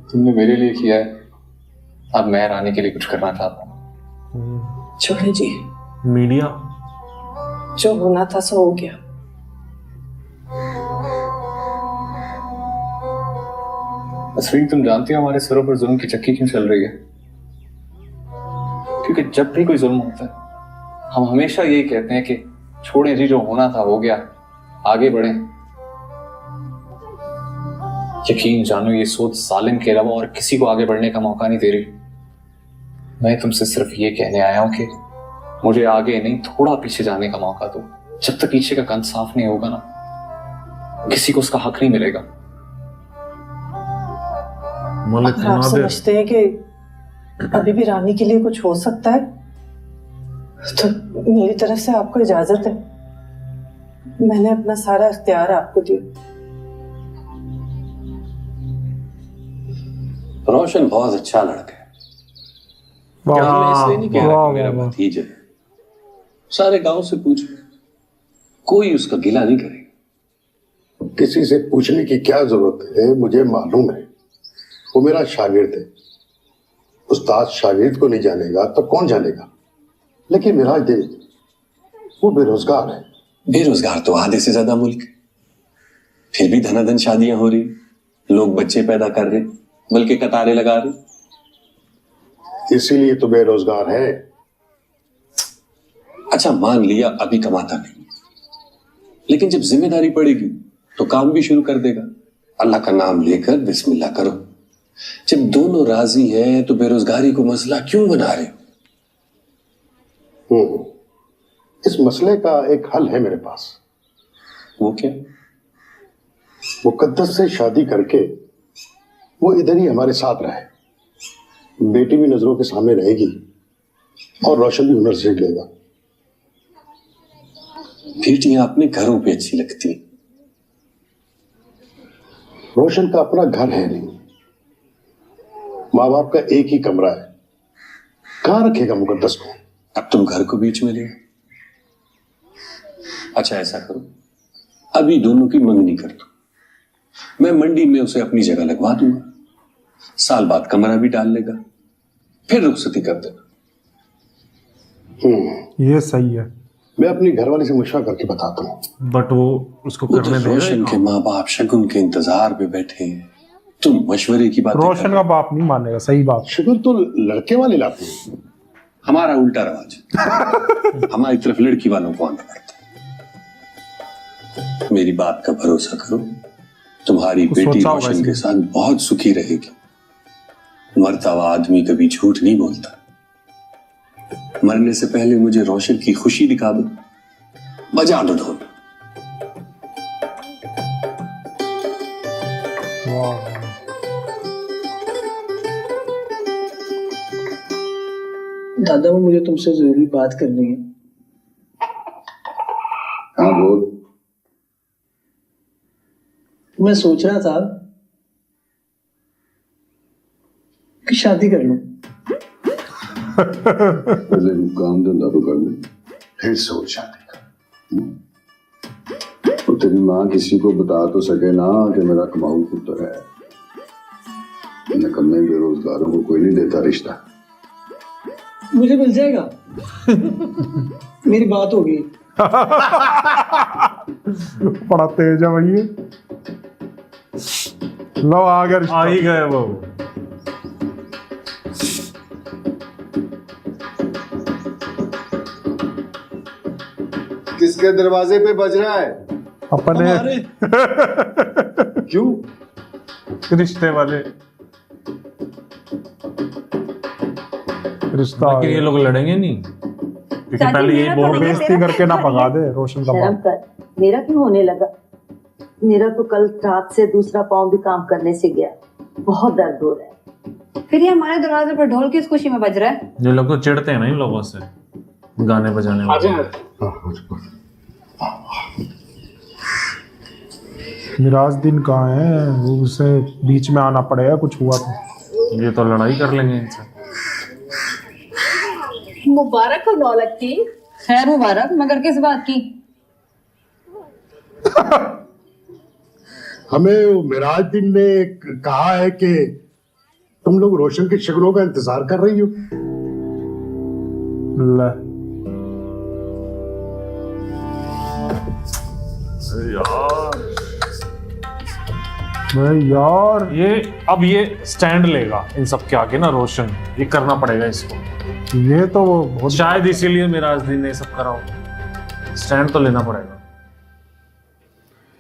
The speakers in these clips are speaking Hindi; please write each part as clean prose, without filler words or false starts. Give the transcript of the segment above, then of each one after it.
तुमने मेरे लिए किया है, अब मैं रानी के लिए कुछ करना चाहता हूँ। छोड़े जी, मीडिया जो होना था सो हो गया। असरीन, तुम जानती हो हमारे सरों पर जुल्म की चक्की क्यों चल रही है? क्योंकि जब भी कोई जुल्म होता है हम हमेशा यही कहते हैं कि छोड़ें जी, जो होना था हो गया, आगे बढ़ें। यकीन जानो ये सोच जालिम के अलावा और किसी को आगे बढ़ने का मौका नहीं दे रही। मैं तुमसे सिर्फ ये कहने आया हूं कि मुझे आगे नहीं थोड़ा पीछे जाने का मौका दो। जब तक पीछे का कंध साफ नहीं होगा ना, किसी को उसका हक नहीं मिलेगा। अगर आप समझते हैं कि अभी भी रानी के लिए कुछ हो सकता है तो मेरी तरफ से आपको इजाजत है। मैंने अपना सारा इख्तियार आपको दिया। रोशन बहुत अच्छा लड़का है। वाह, मैं इसलिए नहीं कह रहा कि मेरा वाह। भतीजा है। सारे गांव से पूछ, कोई उसका गिला नहीं करेगा। किसी से पूछने की क्या जरूरत है, मुझे मालूम है। वो मेरा शागिर्द है। उस्ताद शागिर्द को नहीं जानेगा तो कौन जानेगा। लेकिन मेरा दिल, वो बेरोजगार है। बेरोजगार तो आधे से ज्यादा मुल्क है। फिर भी धनाधन शादियां हो रही, लोग बच्चे पैदा कर रहे, बल्कि कतारें लगा रहे। इसीलिए तो बेरोजगार है। अच्छा, मान लिया अभी कमाता नहीं, लेकिन जब जिम्मेदारी पड़ेगी तो काम भी शुरू कर देगा। अल्लाह का नाम लेकर बिस्मिल्लाह करो। जब दोनों राजी हैं तो बेरोजगारी को मसला क्यों बना रहे हो? इस मसले का एक हल है मेरे पास। वो क्या? मुकद्दस से शादी करके वो इधर ही हमारे साथ रहे। बेटी भी नजरों के सामने रहेगी और रोशन भी हुनर सीख लेगा। बेटियां अपने घरों पे अच्छी लगती। रोशन का अपना घर है नहीं, माँ बाप का एक ही कमरा है। कहां रखेगा मुकद्दस को? अब तुम घर को बीच में ले। अच्छा, ऐसा करो, अभी दोनों की मंगनी कर दो। मैं मंडी में उसे अपनी जगह लगवा दूंगा। साल बाद कमरा भी डाल लेगा, फिर रुखसती कर देना। ये सही है। मैं अपनी घरवाली से मशवरा करके बताता हूँ। बट वो उसको वो तो करने दे रोशन के माँ बाप शगुन के इंतजार पे बैठे हैं, तुम मशवरे की बात। रोशन का बाप नहीं मानेगा। सही बात। शुगर तो लड़के वाले लाते हैं। हमारा उल्टा रवाज। हमारी तरफ लड़की वालों को आना पड़ता है। मेरी बात का भरोसा करो, तुम्हारी बेटी रोशन के साथ बहुत सुखी रहेगी। मरता हुआ आदमी कभी झूठ नहीं बोलता। मरने से पहले मुझे रोशन की खुशी दिखा दो, बजा दो ढोल। दादा, वो मुझे तुमसे जरूरी बात करनी है। हाँ बोल। मैं सोच रहा था कि शादी कर लूं। पहले काम धंधा तो कर ले, फिर सोच शादी कर। तो तेरी माँ किसी को बता तो सके ना कि मेरा कमाऊ पुत्र है। निकम्मे बेरोजगारों को कोई नहीं देता रिश्ता। मुझे मिल जाएगा। मेरी बात होगी। बड़ा तेज है भैया। लो आ गया, आ ही गए वो। किसके दरवाजे पे बज रहा है? अपने। क्यों? रिश्ते वाले। रिश्ता। लेकिन ये लोग लड़ेंगे नहीं, क्योंकि पहले यही बोल बेइज्जती करके ना भगा दे रोशन का शर्म बाप। कर। मेरा क्यों होने लगा? मेरा तो कल रात से दूसरा पाँव भी काम करने से गया। बहुत दर्द हो रहा है। फिर ये हमारे दरवाजे पर ढोल किस खुशी में बज रहा है? ये लोग तो चिढ़ते हैं ना इन लोगों से, गाने बजाने वाले। मिराज दिन कहाँ है? उसे बीच में आना पड़ेगा, कुछ हुआ तो। ये तो लड़ाई कर लेंगे इनसे। मुबारक हो नौलख की। खैर मुबारक, मगर किस बात की? हमें मिराज दिन ने कहा है कि तुम लोग रोशन की शक्लों का इंतजार कर रही हो। ले यार ये स्टैंड लेगा इन सब के आगे ना रोशन, ये करना पड़ेगा इसको। ये तो वो बहुत शायद इसीलिए मेरा आज दिन ये सब करा हो, स्टैंड तो लेना पड़ेगा।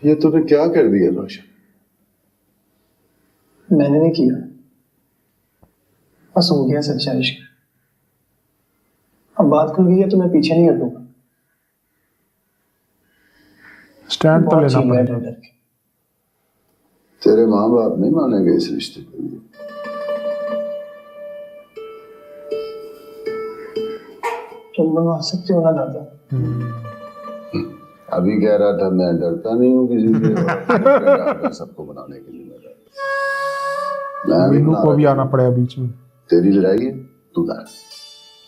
ये तूने क्या कर दिया रोशन? मैंने नहीं किया, बस हो गया सच्चा इश्क। अब बात खुल गई है तो मैं पीछे नहीं हटूंगा। स्टैंड तो बहुत लेना चीज है पड़ेगा। डर के। तेरे माँ बाप नहीं मानेंगे इस रिश्ते के लिए। तुम बनवा सकते हो ना दादा। अभी कह रहा था मैं डरता नहीं हूँ किसी से, सबको बनाने के लिए मैं भी मीनू बना को भी रहा आना पड़ेगा बीच में। तेरी लड़ाई है, तू लड़।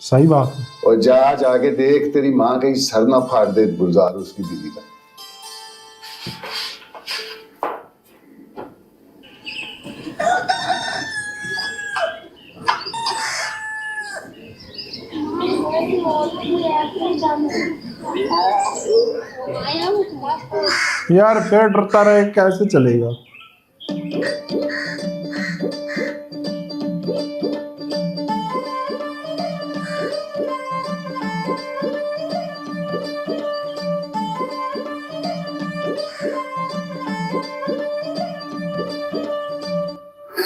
सही बात है। और जाके देख तेरी माँ कहीं सर ना फाड़ दे गुलजार उसकी बीवी का। यार पेड़ डरता रहे कैसे चलेगा।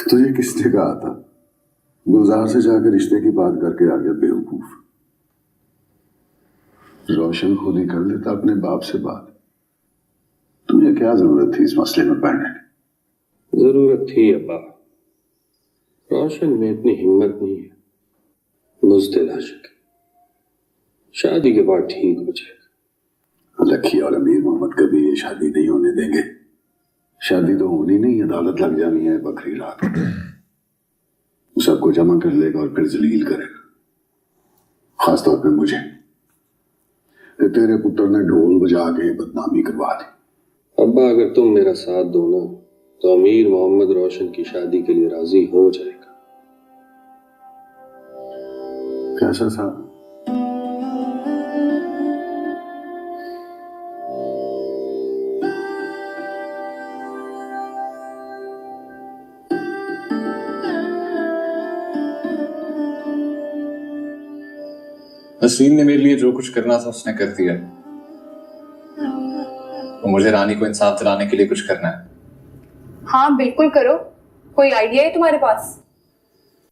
तुझे किसने कहा था? गुलजार से जाकर रिश्ते की बात करके आ गया बेवकूफ। रोशन खुद ही कर लेता अपने बाप से बात। तुझे क्या जरूरत थी इस मसले में पड़ने की? जरूरत थी अब्बा। रोशन में इतनी हिम्मत नहीं है, बुज़दिल आशिक। शादी के बाद ठीक हो जाएगा। लखी और अमीर मोहम्मद कभी ये शादी नहीं होने देंगे। शादी तो होनी नहीं, अदालत लग जानी है बकरी रात को। सबको जमा कर लेगा और फिर जलील करेगा, खासतौर पे मुझे कि तेरे पुत्र ने ढोल बजा के बदनामी करवा दी। अब्बा अगर तुम मेरा साथ दो ना तो अमीर मोहम्मद रोशन की शादी के लिए राजी हो जाएगा। कैसा साथ? नसरीन ने मेरे लिए जो कुछ करना था उसने कर दिया। तो मुझे रानी को इंसाफ दिलाने के लिए कुछ करना है। हाँ बिल्कुल करो। कोई आइडिया है तुम्हारे पास?